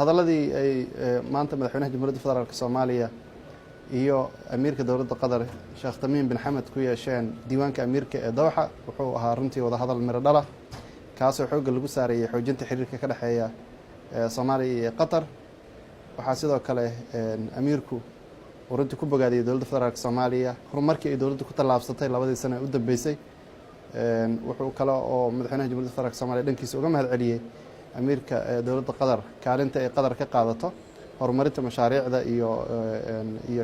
hadalladii ay maanta madaxweynaha jamhuuriyadda federaalka Soomaaliya iyo amiirka dowladda Qatar Sheekh Tamiim bin Hamad ku yeesheen diiwaanka amiirka ee Dooxa wuxuu ahaa runtii wada hadal miro dhala kaasoo xoogga lagu saareeyay xoojinta xiriirka ka dhaxeeya Soomaaliya iyo Qatar. waxaa sidoo kale amiirku uu runtii ku bogaadiyay dowladda federaalka Soomaaliya horumarkii ay dowladdu ku tallaabsatay labadii sano ee u dambeysay. wuxuu kale oo madaxweynaha jamhuuriyadda federaalka Soomaaliya dhankiisa uga mahad celiyay amiirka dowladda Qatar kaalinta ay Qatar ka qaadato horumarinta mashaariicda iyo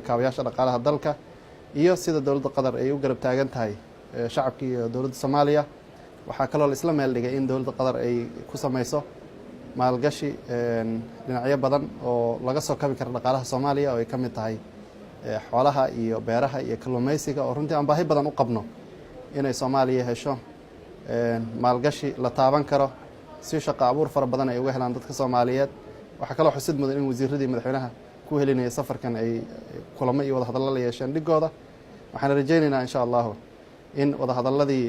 kaabayaasha dhaqaalaha dalka iyo sida dowladda Qatar ay u garab taagan tahay shacabka iyo dowladda Soomaaliya. waxaa kaloo la isla meel dhigay in dowladda Qatar ay ku sameyso maalgashi dhinacyo badan oo laga soo kabi karo dhaqaalaha Soomaaliya oo ay ka mid tahay xoolaha iyo beeraha iyo kalluumaysiga oo runtii aan baahi badan u qabno inay Soomaaliya hesho maalgashi la taaban karo si shaqo abuur fara badan ay uga helaan dadka Soomaaliyeed. waxaa kaloo xusid mudan in wasiiradii madaxweynaha ku helinaya safarkan ay kulamo iyo wada hadallo la yeesheen dhigooda. waxaan rajaynaynaa insha Allah in wada hadalladii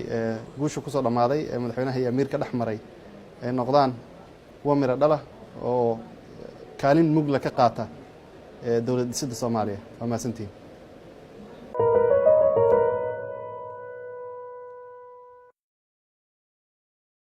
guusha ku soo dhamaaday ee madaxweynaha iyo amiirka dhex maray ay noqdaan kuwa miro dhala oo kaalin mugla ka qaata dowlad dhisidda Soomaaliya. waa mahadsantihiin.